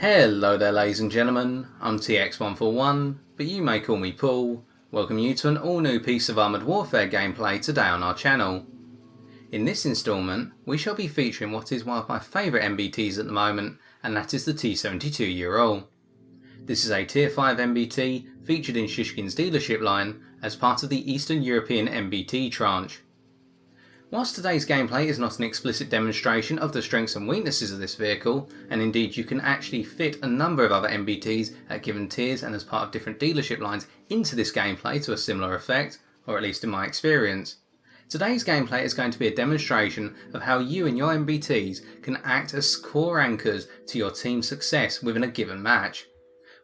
Hello there ladies and gentlemen, I'm TX141, but you may call me Paul. Welcome you to an all new piece of Armoured Warfare gameplay today on our channel. In this instalment, we shall be featuring what is one of my favourite MBTs at the moment, and that is the T-72 Ural. This is a Tier 5 MBT featured in Shishkin's dealership line as part of the Eastern European MBT tranche. Whilst today's gameplay is not an explicit demonstration of the strengths and weaknesses of this vehicle, and indeed you can actually fit a number of other MBTs at given tiers and as part of different dealership lines into this gameplay to a similar effect, or at least in my experience, today's gameplay is going to be a demonstration of how you and your MBTs can act as core anchors to your team's success within a given match,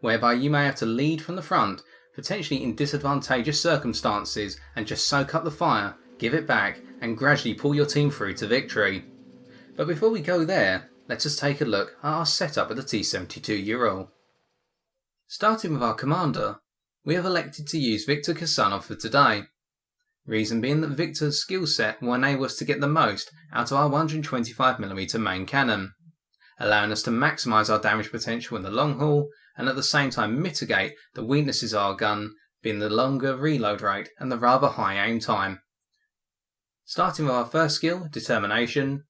whereby you may have to lead from the front, potentially in disadvantageous circumstances, and just soak up the fire, give it back, and gradually pull your team through to victory. But before we go there, let us take a look at our setup of the T-72 Ural. Starting with our commander, we have elected to use Viktor Kirsanov for today. Reason being that Viktor's skill set will enable us to get the most out of our 125mm main cannon, allowing us to maximise our damage potential in the long haul and at the same time mitigate the weaknesses of our gun, being the longer reload rate and the rather high aim time. Starting with our first skill, Determination,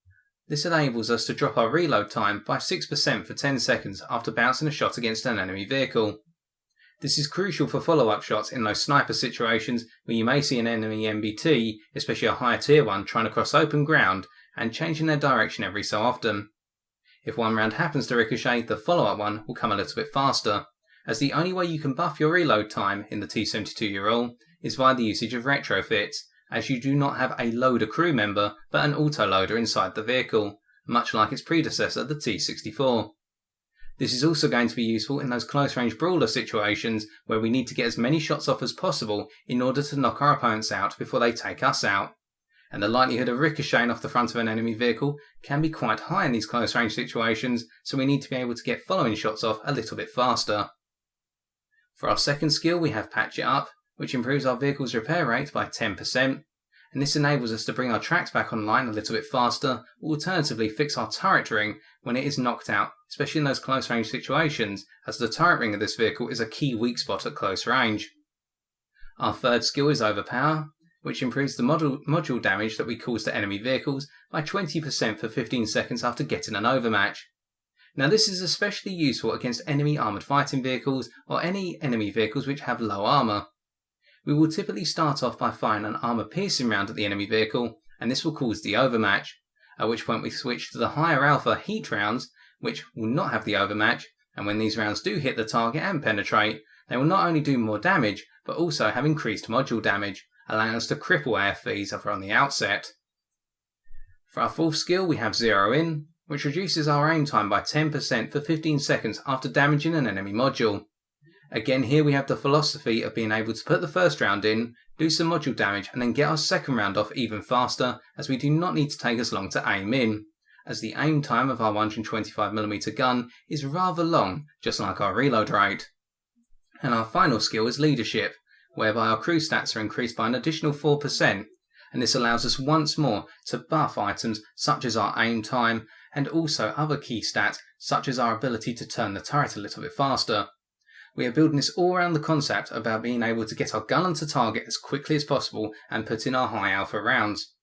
this enables us to drop our reload time by 6% for 10 seconds after bouncing a shot against an enemy vehicle. This is crucial for follow-up shots in those sniper situations where you may see an enemy MBT, especially a higher tier one, trying to cross open ground and changing their direction every so often. If one round happens to ricochet, the follow-up one will come a little bit faster, as the only way you can buff your reload time in the T-72 Ural is via the usage of retrofits, as you do not have a loader crew member but an autoloader inside the vehicle, much like its predecessor the T-64. This is also going to be useful in those close range brawler situations where we need to get as many shots off as possible in order to knock our opponents out before they take us out, and the likelihood of ricocheting off the front of an enemy vehicle can be quite high in these close range situations, so we need to be able to get following shots off a little bit faster. For our second skill we have Patch It Up, which improves our vehicle's repair rate by 10%, and this enables us to bring our tracks back online a little bit faster, or alternatively fix our turret ring when it is knocked out, especially in those close range situations, as the turret ring of this vehicle is a key weak spot at close range. Our third skill is Overpower, which improves the module damage that we cause to enemy vehicles by 20% for 15 seconds after getting an overmatch. Now this is especially useful against enemy armoured fighting vehicles or any enemy vehicles which have low armour. We will typically start off by firing an armour-piercing round at the enemy vehicle, and this will cause the overmatch, at which point we switch to the higher alpha heat rounds, which will not have the overmatch, and when these rounds do hit the target and penetrate, they will not only do more damage, but also have increased module damage, allowing us to cripple AFVs from the outset. For our fourth skill we have Zero In, which reduces our aim time by 10% for 15 seconds after damaging an enemy module. Again, here we have the philosophy of being able to put the first round in, do some module damage, and then get our second round off even faster, as we do not need to take as long to aim in, as the aim time of our 125mm gun is rather long, just like our reload rate. And our final skill is Leadership, whereby our crew stats are increased by an additional 4%, and this allows us once more to buff items such as our aim time, and also other key stats such as our ability to turn the turret a little bit faster. We are building this all around the concept about being able to get our gun onto target as quickly as possible and put in our high alpha rounds.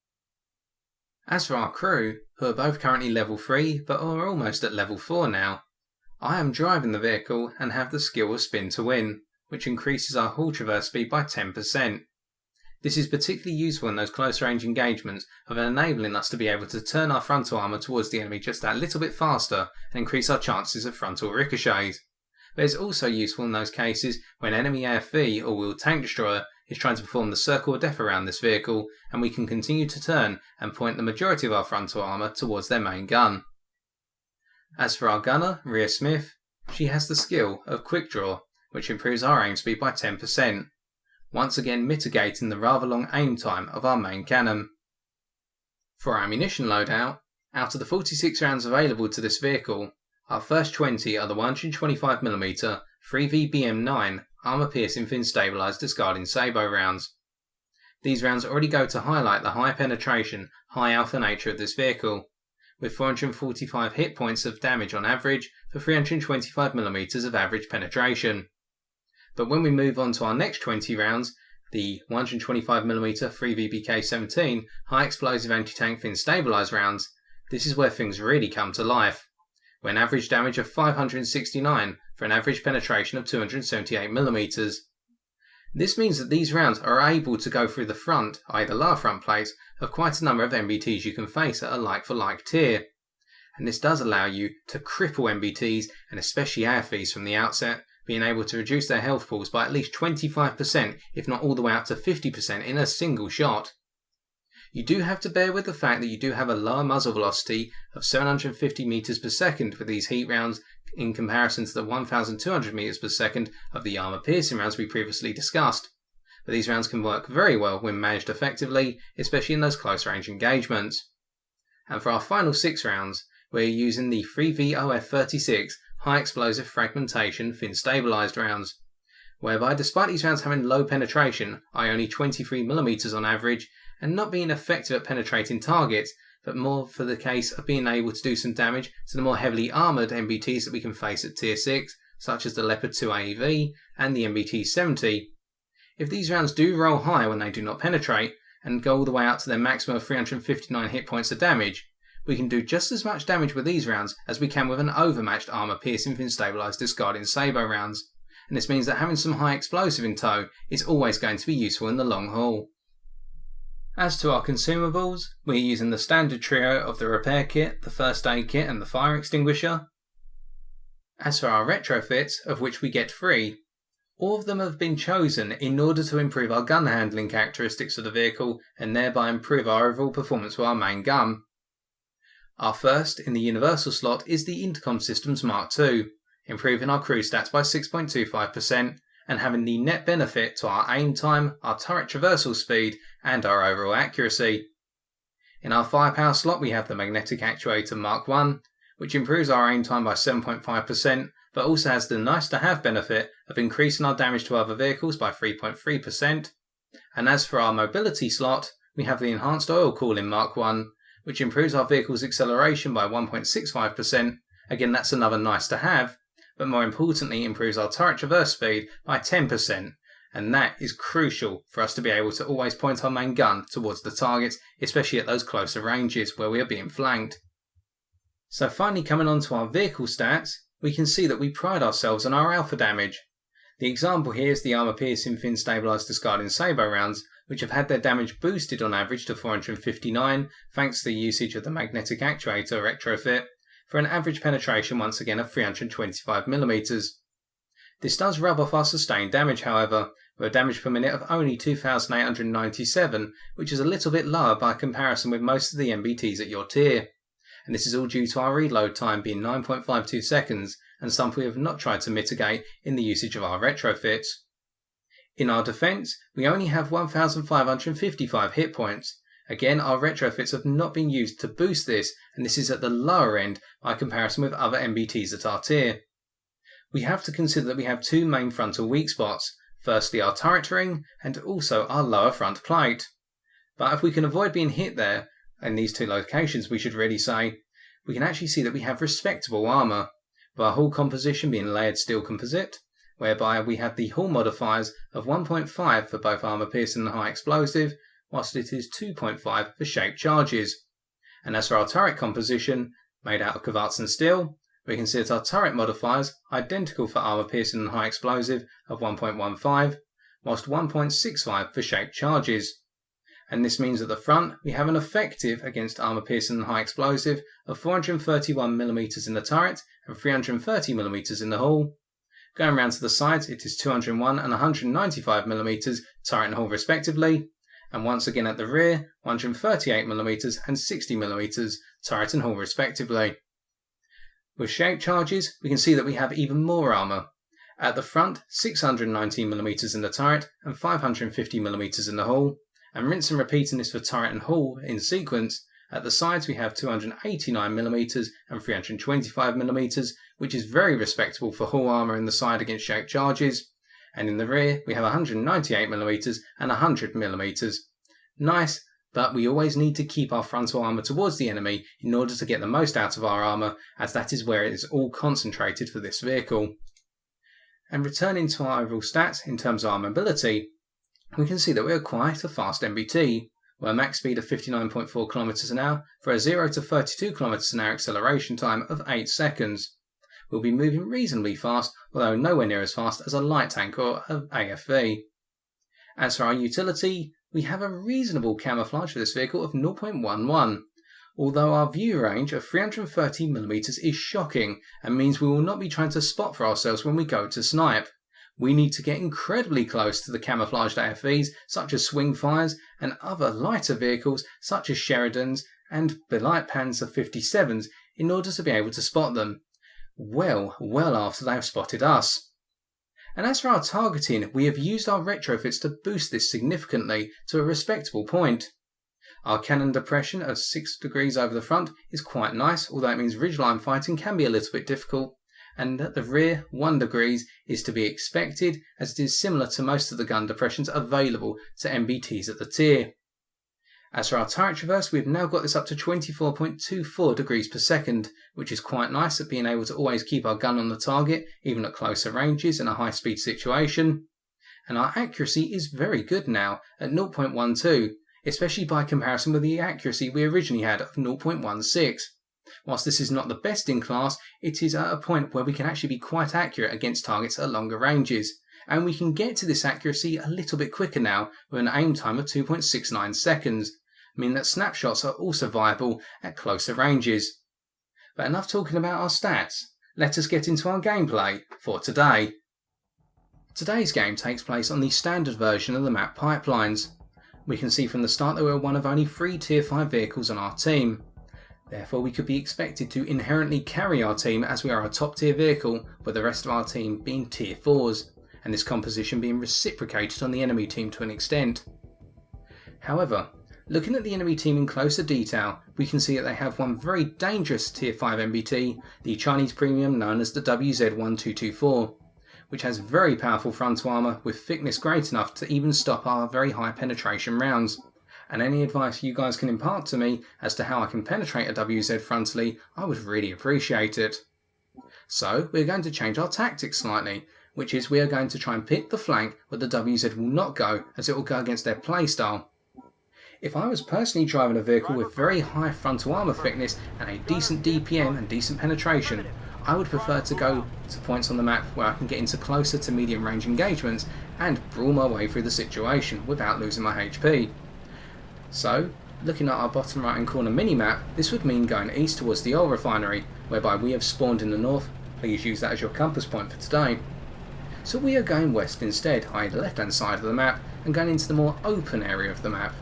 As for our crew, who are both currently level 3 but are almost at level 4 now, I am driving the vehicle and have the skill of Spin to Win, which increases our hull traverse speed by 10%. This is particularly useful in those close range engagements of enabling us to be able to turn our frontal armour towards the enemy just that little bit faster and increase our chances of frontal ricochets. But it's also useful in those cases when enemy AFV or wheeled tank destroyer is trying to perform the circle of death around this vehicle, and we can continue to turn and point the majority of our frontal armour towards their main gun. As for our gunner, Rhea Smith, she has the skill of Quick Draw, which improves our aim speed by 10%, once again mitigating the rather long aim time of our main cannon. For our ammunition loadout, out of the 46 rounds available to this vehicle, our first 20 are the 125mm 3V-BM9 armour-piercing fin-stabilised discarding sabot rounds. These rounds already go to highlight the high penetration, high alpha nature of this vehicle, with 445 hit points of damage on average for 325mm of average penetration. But when we move on to our next 20 rounds, the 125mm 3VBK-17 high explosive anti-tank thin stabilised rounds, this is where things really come to life, with an average damage of 569 for an average penetration of 278mm. This means that these rounds are able to go through the front, i.e. the lower front plates, of quite a number of MBTs you can face at a like-for-like tier. And this does allow you to cripple MBTs, and especially AFVs from the outset, being able to reduce their health pools by at least 25%, if not all the way up to 50% in a single shot. You do have to bear with the fact that you do have a lower muzzle velocity of 750 meters per second with these heat rounds in comparison to the 1200 meters per second of the armor piercing rounds we previously discussed. But these rounds can work very well when managed effectively, especially in those close range engagements. And for our final 6 rounds, we're using the 3VOF-36 high explosive fragmentation thin stabilised rounds, whereby despite these rounds having low penetration, i.e. only 23mm on average, and not being effective at penetrating targets, but more for the case of being able to do some damage to the more heavily armoured MBTs that we can face at tier 6, such as the Leopard 2 AEV and the MBT-70. If these rounds do roll high when they do not penetrate, and go all the way out to their maximum of 359 hit points of damage, we can do just as much damage with these rounds as we can with an overmatched armour piercing thin stabilised discarding sabot rounds, and this means that having some high explosive in tow is always going to be useful in the long haul. As to our consumables, we're using the standard trio of the repair kit, the first aid kit and the fire extinguisher. As for our retrofits, of which we get 3, all of them have been chosen in order to improve our gun handling characteristics of the vehicle and thereby improve our overall performance with our main gun. Our first in the universal slot is the Intercom Systems Mark II, improving our crew stats by 6.25% and having the net benefit to our aim time, our turret traversal speed and our overall accuracy. In our firepower slot we have the Magnetic Actuator Mark I, which improves our aim time by 7.5%, but also has the nice to have benefit of increasing our damage to other vehicles by 3.3%. And as for our mobility slot, we have the Enhanced Oil Cooling Mark I, which improves our vehicle's acceleration by 1.65%, again that's another nice to have, but more importantly improves our turret traverse speed by 10%, and that is crucial for us to be able to always point our main gun towards the targets, especially at those closer ranges where we are being flanked. So finally coming on to our vehicle stats, we can see that we pride ourselves on our alpha damage. The example here is the armour piercing thin stabilised discarding sabot rounds, which have had their damage boosted on average to 459 thanks to the usage of the magnetic actuator retrofit, for an average penetration once again of 325mm. This does rub off our sustained damage however, with a damage per minute of only 2,897, which is a little bit lower by comparison with most of the MBTs at your tier. And this is all due to our reload time being 9.52 seconds, and something we have not tried to mitigate in the usage of our retrofits. In our defence, we only have 1,555 hit points. Again, our retrofits have not been used to boost this, and this is at the lower end by comparison with other MBTs at our tier. We have to consider that we have 2 main frontal weak spots, firstly our turret ring and also our lower front plate. But if we can avoid being hit there, in these 2 locations we should really say, we can actually see that we have respectable armour, with our hull composition being layered steel composite, whereby we have the hull modifiers of 1.5 for both armour piercing and high explosive, whilst it is 2.5 for shaped charges. And as for our turret composition, made out of Kvartsen steel, we can see that our turret modifiers are identical for armour piercing and high explosive of 1.15, whilst 1.65 for shaped charges. And this means at the front we have an effective against armour piercing and high explosive of 431mm in the turret and 330mm in the hull. Going round to the sides it is 201 and 195mm turret and hull respectively, and once again at the rear 138mm and 60mm turret and hull respectively. With shaped charges we can see that we have even more armour. At the front 619mm in the turret and 550mm in the hull, and rinse and repeating this for turret and hull in sequence. At the sides we have 289mm and 325mm, which is very respectable for hull armour in the side against shaped charges, and in the rear we have 198mm and 100mm. Nice, but we always need to keep our frontal armour towards the enemy in order to get the most out of our armour, as that is where it is all concentrated for this vehicle. And returning to our overall stats in terms of our mobility, we can see that we are quite a fast MBT, with a max speed of 59.4 km an hour for a 0 to 32 km an hour acceleration time of 8 seconds. We'll be moving reasonably fast, although nowhere near as fast as a light tank or an AFV. As for our utility, we have a reasonable camouflage for this vehicle of 0.11, although our view range of 330mm is shocking and means we will not be trying to spot for ourselves when we go to snipe. We need to get incredibly close to the camouflaged AFVs such as Swingfires and other lighter vehicles such as Sheridans and the light Panzer 57s in order to be able to spot them, well after they have spotted us. And as for our targeting, we have used our retrofits to boost this significantly to a respectable point. Our cannon depression of 6 degrees over the front is quite nice, although it means ridgeline fighting can be a little bit difficult, and at the rear 1 degrees is to be expected as it is similar to most of the gun depressions available to MBTs at the tier. As for our turret traverse, we've now got this up to 24.24 degrees per second, which is quite nice at being able to always keep our gun on the target, even at closer ranges in a high speed situation. And our accuracy is very good now at 0.12, especially by comparison with the accuracy we originally had of 0.16. Whilst this is not the best in class, it is at a point where we can actually be quite accurate against targets at longer ranges. And we can get to this accuracy a little bit quicker now with an aim time of 2.69 seconds, meaning that snapshots are also viable at closer ranges. But enough talking about our stats, let us get into our gameplay for today. Today's game takes place on the standard version of the map Pipelines. We can see from the start that we are one of only 3 tier 5 vehicles on our team. Therefore we could be expected to inherently carry our team as we are a top tier vehicle, with the rest of our team being tier 4s, and this composition being reciprocated on the enemy team to an extent. However, looking at the enemy team in closer detail, we can see that they have one very dangerous tier 5 MBT, the Chinese premium known as the WZ-1224, which has very powerful frontal armour with thickness great enough to even stop our very high penetration rounds. And any advice you guys can impart to me as to how I can penetrate a WZ frontally, I would really appreciate it. So we're going to change our tactics slightly, which is we are going to try and pick the flank where the WZ will not go, as it will go against their playstyle. If I was personally driving a vehicle with very high frontal armour thickness and a decent DPM and decent penetration, I would prefer to go to points on the map where I can get into closer to medium range engagements and brawl my way through the situation without losing my HP. So, looking at our bottom right hand corner mini-map, this would mean going east towards the oil refinery, whereby we have spawned in the north. Please use that as your compass point for today. So we are going west instead, i.e. the left hand side of the map, and going into the more open area of the map.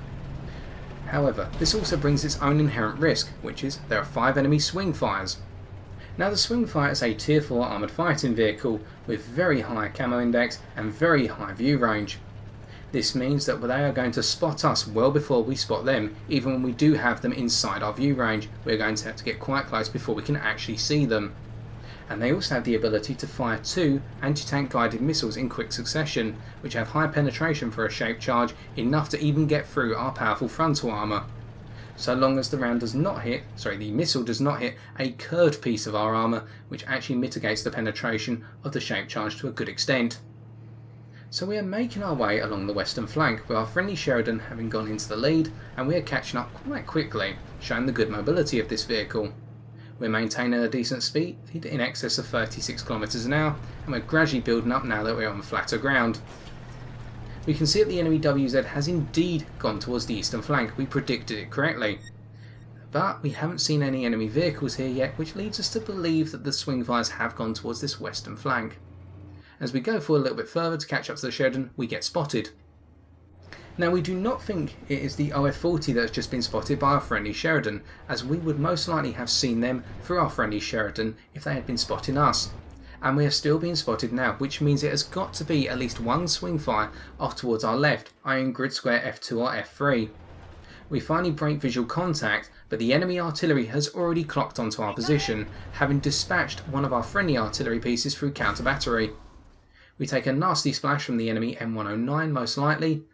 However, this also brings its own inherent risk, which is there are 5 enemy Swingfires. Now the Swingfire is a tier 4 armoured fighting vehicle with very high camo index and very high view range. This means that they are going to spot us well before we spot them, even when we do have them inside our view range. We're going to have to get quite close before we can actually see them. And they also have the ability to fire 2 anti-tank guided missiles in quick succession, which have high penetration for a shaped charge, enough to even get through our powerful frontal armour. So long as the missile does not hit a curved piece of our armour, which actually mitigates the penetration of the shaped charge to a good extent. So we are making our way along the western flank, with our friendly Sheridan having gone into the lead, and we are catching up quite quickly, showing the good mobility of this vehicle. We're maintaining a decent speed in excess of 36 km an hour, and we're gradually building up now that we're on flatter ground. We can see that the enemy WZ has indeed gone towards the eastern flank. We predicted it correctly. But we haven't seen any enemy vehicles here yet, which leads us to believe that the Swingfires have gone towards this western flank. As we go forward a little bit further to catch up to the Sheridan, we get spotted. Now we do not think it is the OF-40 that has just been spotted by our friendly Sheridan, as we would most likely have seen them through our friendly Sheridan if they had been spotting us. And we are still being spotted now, which means it has got to be at least one Swingfire off towards our left, i.e. in grid square F2 or F3. We finally break visual contact, but the enemy artillery has already clocked onto our position, having dispatched one of our friendly artillery pieces through counter battery. We take a nasty splash from the enemy M109 most likely,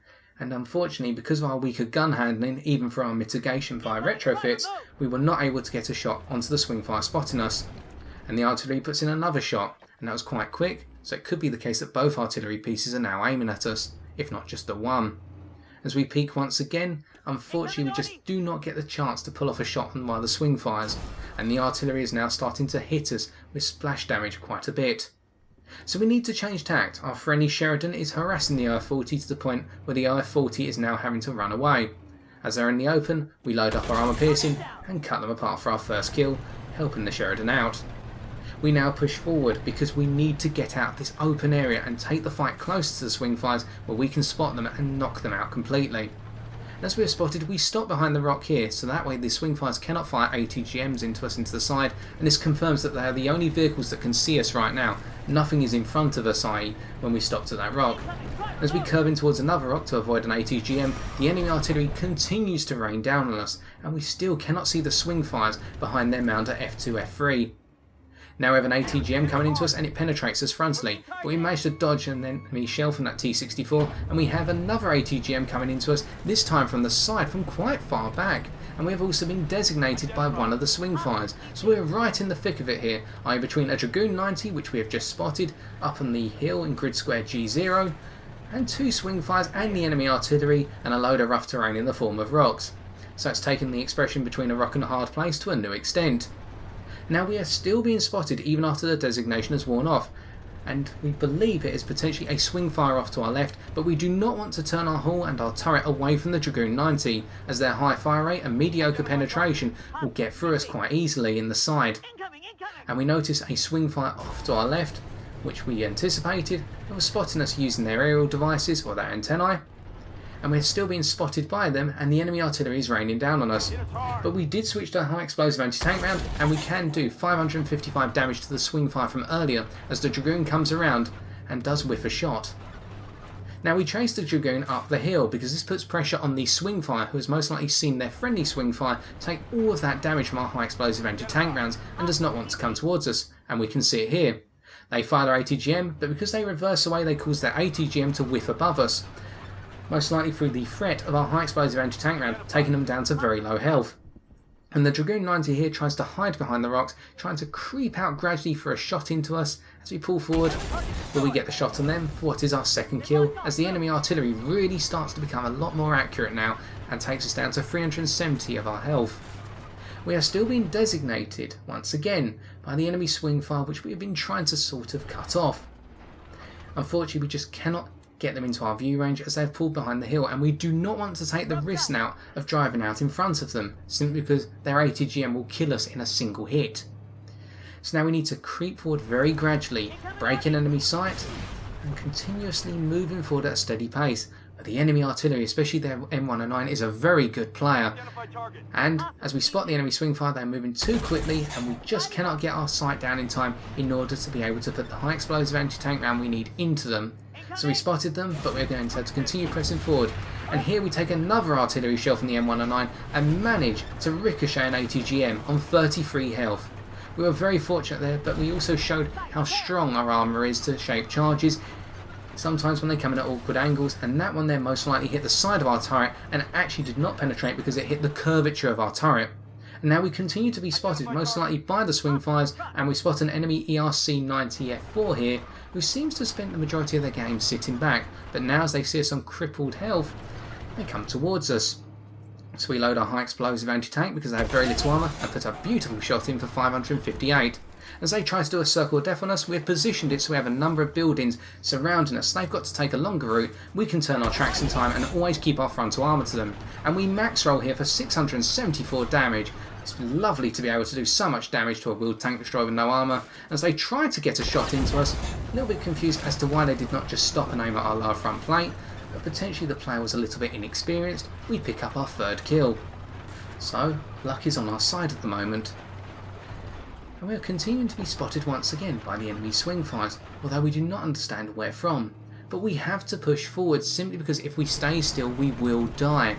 and unfortunately because of our weaker gun handling, even for our mitigation via retrofits, we were not able to get a shot onto the swingfire spotting us. And the artillery puts in another shot, and that was quite quick, so it could be the case that both artillery pieces are now aiming at us, if not just the one. As we peek once again, unfortunately we just do not get the chance to pull off a shot on one of the swing fires, and the artillery is now starting to hit us with splash damage quite a bit. So we need to change tact. Our friendly Sheridan is harassing the IF-40 to the point where the IF-40 is now having to run away. As they're in the open, we load up our armour piercing and cut them apart for our first kill, helping the Sheridan out. We now push forward because we need to get out of this open area and take the fight close to the swing fires where we can spot them and knock them out completely. As we are spotted, we stop behind the rock here, so that way the swing fires cannot fire ATGMs into us into the side, and this confirms that they are the only vehicles that can see us right now. Nothing is in front of us, i.e. when we stopped at that rock. As we curve in towards another rock to avoid an ATGM, the enemy artillery continues to rain down on us, and we still cannot see the swing fires behind their mound at F2, F3. Now we have an ATGM coming into us and it penetrates us frontally, but we managed to dodge an enemy shell from that T-72, and we have another ATGM coming into us, this time from the side from quite far back, and we have also been designated by one of the swing fires, so we're right in the thick of it here, i.e. between a Dragoon 90, which we have just spotted, up on the hill in grid square G0, and two swing fires and the enemy artillery and a load of rough terrain in the form of rocks. So it's taken the expression between a rock and a hard place to a new extent. Now we are still being spotted even after the designation has worn off, and we believe it is potentially a swing fire off to our left, but we do not want to turn our hull and our turret away from the Dragoon 90, as their high fire rate and mediocre penetration will get through us quite easily in the side. And we notice a swing fire off to our left, which we anticipated, and was spotting us using their aerial devices or their antennae. And we're still being spotted by them, and the enemy artillery is raining down on us. But we did switch to a high explosive anti-tank round, and we can do 555 damage to the swing fire from earlier as the Dragoon comes around and does whiff a shot. Now we chase the Dragoon up the hill because this puts pressure on the swing fire, who has most likely seen their friendly swing fire take all of that damage from our high explosive anti-tank rounds and does not want to come towards us, and we can see it here. They fire their ATGM, but because they reverse away they cause their ATGM to whiff above us, most likely through the threat of our high explosive anti-tank round, taking them down to very low health. And the Dragoon 90 here tries to hide behind the rocks, trying to creep out gradually for a shot into us as we pull forward, but we get the shot on them for what is our second kill, as the enemy artillery really starts to become a lot more accurate now and takes us down to 370 of our health. We are still being designated, once again, by the enemy swing fire, which we have been trying to sort of cut off. Unfortunately, we just cannot get them into our view range as they have pulled behind the hill, and we do not want to take the risk now of driving out in front of them, simply because their ATGM will kill us in a single hit. So now we need to creep forward very gradually, break in enemy sight, and continuously moving forward at a steady pace. But the enemy artillery, especially their M109, is a very good player, and as we spot the enemy swing fire, they're moving too quickly and we just cannot get our sight down in time in order to be able to put the high explosive anti-tank round we need into them. So we spotted them, but we're going to have to continue pressing forward. And here we take another artillery shell from the M109 and manage to ricochet an ATGM on 33 health. We were very fortunate there, but we also showed how strong our armour is to shape charges, sometimes when they come in at awkward angles, and that one there most likely hit the side of our turret and actually did not penetrate because it hit the curvature of our turret. And now we continue to be spotted most likely by the swing fires, and we spot an enemy ERC-90 F4 here, who seems to have spent the majority of their game sitting back, but now as they see us on crippled health, they come towards us. So we load our high explosive anti-tank because they have very little armour and put a beautiful shot in for 558. As they try to do a circle of death on us, we have positioned it so we have a number of buildings surrounding us. They've got to take a longer route. We can turn our tracks in time and always keep our frontal armour to them. And we max roll here for 674 damage. It's lovely to be able to do so much damage to a wheeled tank destroyer with no armour. As they try to get a shot into us, a little bit confused as to why they did not just stop and aim at our lower front plate, but potentially the player was a little bit inexperienced. We pick up our third kill. So, luck is on our side at the moment. And we are continuing to be spotted once again by the enemy swing fires, although we do not understand where from. But we have to push forward simply because if we stay still we will die.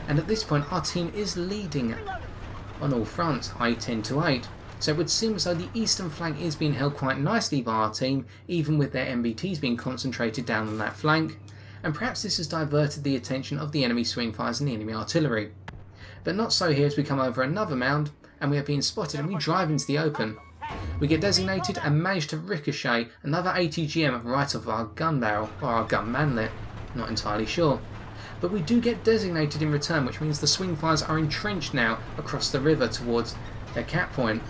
And at this point our team is leading on all fronts, i.e. 10-8. So it would seem as though the eastern flank is being held quite nicely by our team, even with their MBTs being concentrated down on that flank. and perhaps this has diverted the attention of the enemy swing fires and the enemy artillery. But not so here, as we come over another mound and we are being spotted and we drive into the open. We get designated and manage to ricochet another ATGM right off our gun barrel, or our gun manlet, not entirely sure. But we do get designated in return, which means the swing fires are entrenched now across the river towards their cap point.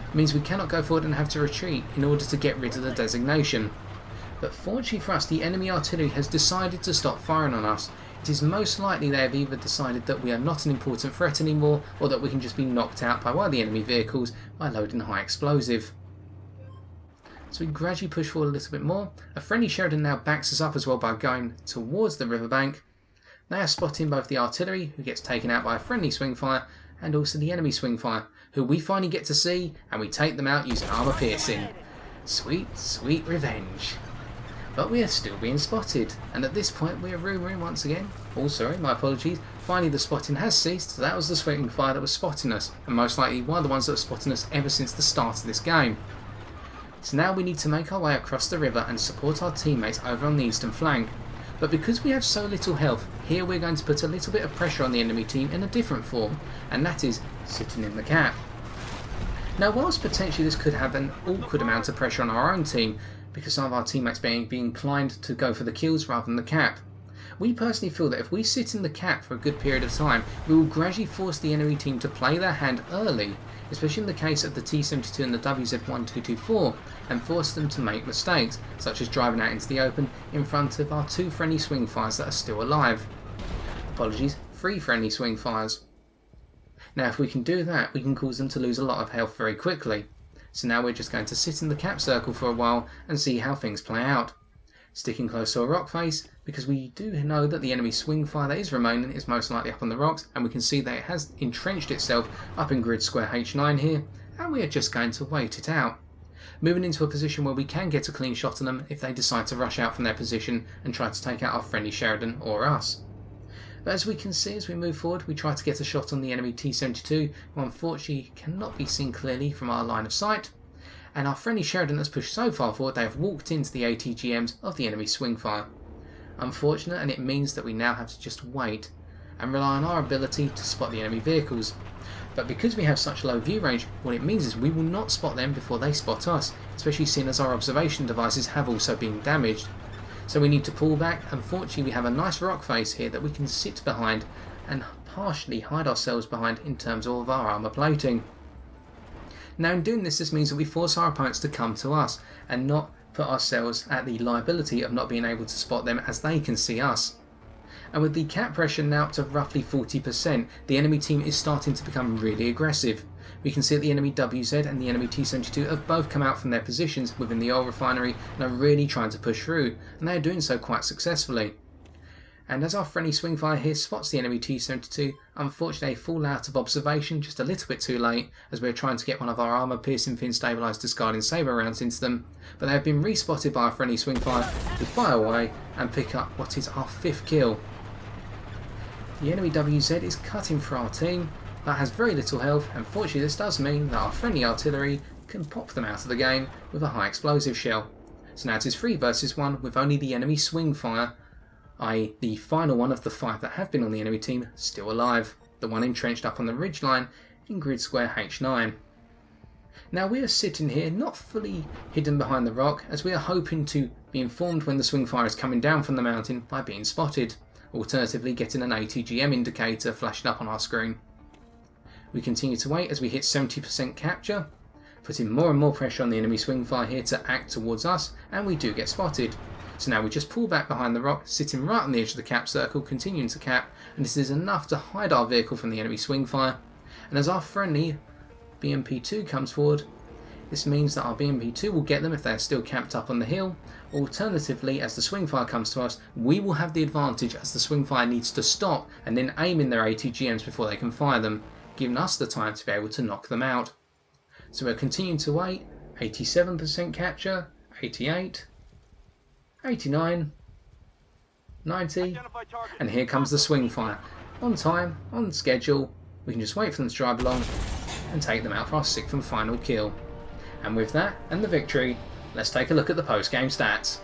It means we cannot go forward and have to retreat in order to get rid of the designation. But fortunately for us, the enemy artillery has decided to stop firing on us. It is most likely they have either decided that we are not an important threat anymore, or that we can just be knocked out by one of the enemy vehicles by loading high explosive. So we gradually push forward a little bit more. A friendly Sheridan now backs us up as well by going towards the riverbank. They are spotting both the artillery, who gets taken out by a friendly swing fire, and also the enemy swing fire, who we finally get to see, and we take them out using armour piercing. Sweet, sweet revenge. But we are still being spotted, and at this point we are rumouring once again. Oh sorry, my apologies. Finally the spotting has ceased, so that was the swing fire that was spotting us, and most likely one of the ones that was spotting us ever since the start of this game. So now we need to make our way across the river and support our teammates over on the eastern flank. But because we have so little health, here we're going to put a little bit of pressure on the enemy team in a different form, and that is sitting in the cap. Now whilst potentially this could have an awkward amount of pressure on our own team, because some of our teammates being inclined to go for the kills rather than the cap, we personally feel that if we sit in the cap for a good period of time, we will gradually force the enemy team to play their hand early, especially in the case of the T-72 and the WZ-1224, and force them to make mistakes, such as driving out into the open in front of our two friendly swing fires that are still alive. Apologies, 3 friendly swing fires. Now if we can do that, we can cause them to lose a lot of health very quickly. So now we're just going to sit in the cap circle for a while and see how things play out. Sticking close to a rock face, because we do know that the enemy swing fire that is remaining is most likely up on the rocks, and we can see that it has entrenched itself up in grid square H9 here, and we are just going to wait it out. Moving into a position where we can get a clean shot on them if they decide to rush out from their position and try to take out our friendly Sheridan or us. But as we can see as we move forward, we try to get a shot on the enemy T-72, who unfortunately cannot be seen clearly from our line of sight, and our friendly Sheridan has pushed so far forward they have walked into the ATGMs of the enemy swing fire. Unfortunate, and it means that we now have to just wait and rely on our ability to spot the enemy vehicles. But because we have such low view range, what it means is we will not spot them before they spot us, especially seeing as our observation devices have also been damaged. So we need to pull back. Unfortunately, we have a nice rock face here that we can sit behind and partially hide ourselves behind in terms of our armour plating. Now in doing this, this means that we force our opponents to come to us and not put ourselves at the liability of not being able to spot them as they can see us. And with the cap pressure now up to roughly 40%, the enemy team is starting to become really aggressive. We can see that the enemy WZ and the enemy T-72 have both come out from their positions within the oil refinery and are really trying to push through, and they are doing so quite successfully. And as our friendly swing fire here spots the enemy T-72, unfortunately they fall out of observation just a little bit too late as we're trying to get one of our armour piercing fin stabilised discarding sabre rounds into them, but they have been respotted by our friendly swing fire, who fire away and pick up what is our 5th kill. The enemy WZ is cutting for our team, but has very little health, and fortunately this does mean that our friendly artillery can pop them out of the game with a high explosive shell. So now it is 3 versus 1 with only the enemy swing fire, i.e. the final one of the 5 that have been on the enemy team, still alive, the one entrenched up on the ridgeline in grid square H9. Now we are sitting here not fully hidden behind the rock, as we are hoping to be informed when the swing fire is coming down from the mountain by being spotted, alternatively getting an ATGM indicator flashing up on our screen. We continue to wait as we hit 70% capture, putting more and more pressure on the enemy swing fire here to act towards us, and we do get spotted. So now we just pull back behind the rock, sitting right on the edge of the cap circle, continuing to cap, and this is enough to hide our vehicle from the enemy swing fire. And as our friendly BMP-2 comes forward, this means that our BMP-2 will get them if they are still camped up on the hill. Alternatively, as the swing fire comes to us, we will have the advantage as the swing fire needs to stop and then aim in their ATGMs before they can fire them, giving us the time to be able to knock them out. So we're continuing to wait. 87% capture, 88, 89, 90, and here comes the swing fire. On time, on schedule, we can just wait for them to drive along and take them out for our 6th and final kill. And with that and the victory, let's take a look at the post-game stats.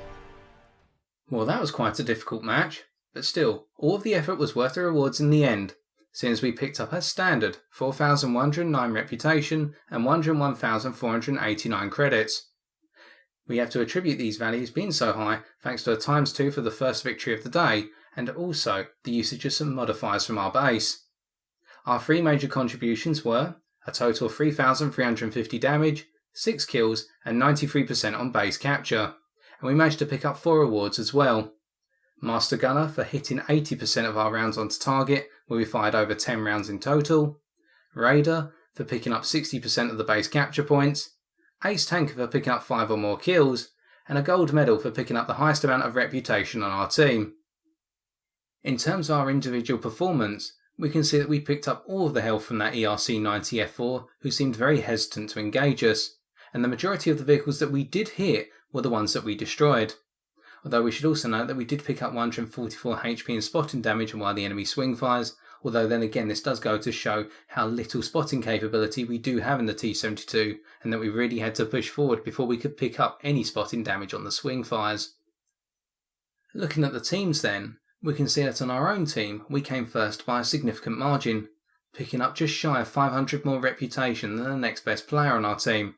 Well, that was quite a difficult match, but still, all of the effort was worth the rewards in the end, seeing as we picked up as standard 4,109 reputation and 101,489 credits. We have to attribute these values being so high thanks to a ×2 for the first victory of the day, and also the usage of some modifiers from our base. Our 3 major contributions were a total of 3,350 damage, 6 kills and 93% on base capture, and we managed to pick up 4 rewards as well. Master Gunner for hitting 80% of our rounds onto target, where we fired over 10 rounds in total. Raider for picking up 60% of the base capture points. Ace Tanker for picking up 5 or more kills, and a gold medal for picking up the highest amount of reputation on our team. In terms of our individual performance, we can see that we picked up all of the health from that ERC-90F4, who seemed very hesitant to engage us, and the majority of the vehicles that we did hit were the ones that we destroyed. Although we should also note that we did pick up 144 HP in spotting damage while the enemy swing fires, although then again this does go to show how little spotting capability we do have in the T-72, and that we really had to push forward before we could pick up any spotting damage on the swing fires. Looking at the teams then, we can see that on our own team we came first by a significant margin, picking up just shy of 500 more reputation than the next best player on our team.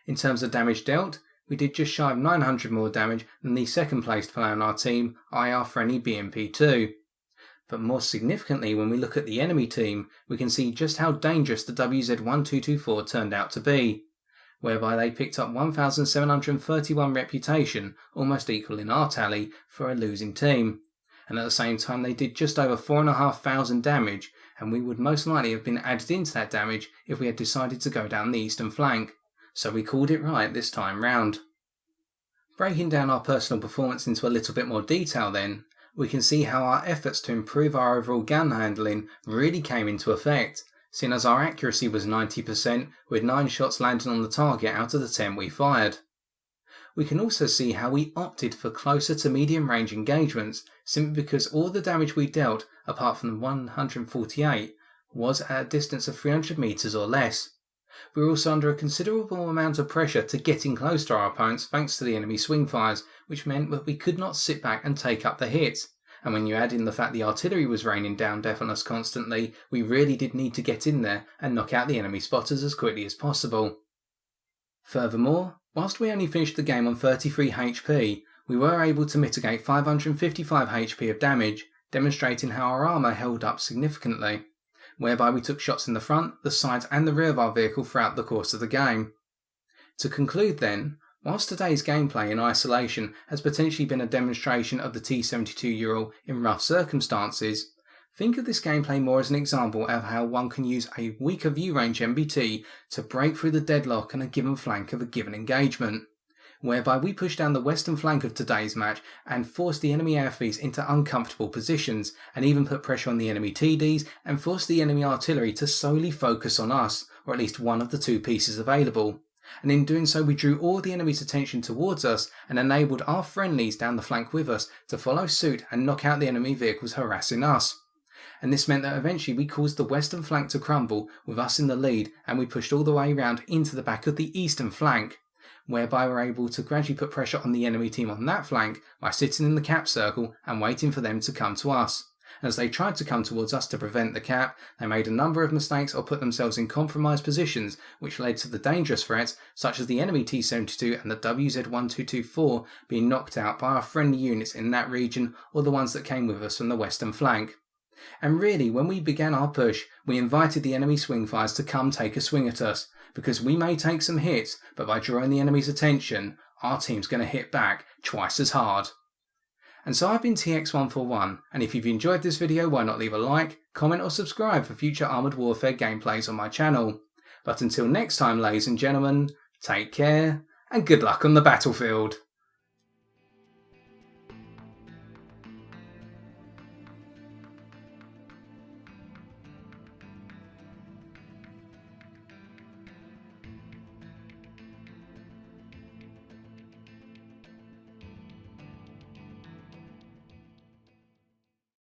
In terms of damage dealt, we did just shy of 900 more damage than the second placed player on our team, our friendly BMP2. But more significantly, when we look at the enemy team, we can see just how dangerous the WZ-1224 turned out to be, whereby they picked up 1,731 reputation, almost equal in our tally, for a losing team. And at the same time they did just over 4,500 damage, and we would most likely have been added into that damage if we had decided to go down the eastern flank. So we called it right this time round. Breaking down our personal performance into a little bit more detail then, we can see how our efforts to improve our overall gun handling really came into effect, seeing as our accuracy was 90% with 9 shots landing on the target out of the 10 we fired. We can also see how we opted for closer to medium range engagements simply because all the damage we dealt, apart from the 148, was at a distance of 300 metres or less. We were also under a considerable amount of pressure to getting close to our opponents thanks to the enemy swing fires, which meant that we could not sit back and take up the hits. And when you add in the fact the artillery was raining down death on us constantly, we really did need to get in there and knock out the enemy spotters as quickly as possible. Furthermore, whilst we only finished the game on 33 HP, we were able to mitigate 555 HP of damage, demonstrating how our armour held up significantly, whereby we took shots in the front, the sides and the rear of our vehicle throughout the course of the game. To conclude then, whilst today's gameplay in isolation has potentially been a demonstration of the T-72 Ural in rough circumstances, think of this gameplay more as an example of how one can use a weaker view range MBT to break through the deadlock on a given flank of a given engagement, whereby we pushed down the western flank of today's match and forced the enemy airfields into uncomfortable positions, and even put pressure on the enemy TDs and forced the enemy artillery to solely focus on us, or at least one of the 2 pieces available. And in doing so we drew all the enemy's attention towards us and enabled our friendlies down the flank with us to follow suit and knock out the enemy vehicles harassing us. And this meant that eventually we caused the western flank to crumble with us in the lead, and we pushed all the way round into the back of the eastern flank, whereby we're able to gradually put pressure on the enemy team on that flank by sitting in the cap circle and waiting for them to come to us. As they tried to come towards us to prevent the cap, they made a number of mistakes or put themselves in compromised positions, which led to the dangerous threats such as the enemy T-72 and the WZ-1224 being knocked out by our friendly units in that region, or the ones that came with us from the western flank. And really, when we began our push, we invited the enemy swing fires to come take a swing at us, because we may take some hits, but by drawing the enemy's attention, our team's going to hit back twice as hard. And so I've been TX141, and if you've enjoyed this video, why not leave a like, comment or subscribe for future Armoured Warfare gameplays on my channel. But until next time, ladies and gentlemen, take care and good luck on the battlefield.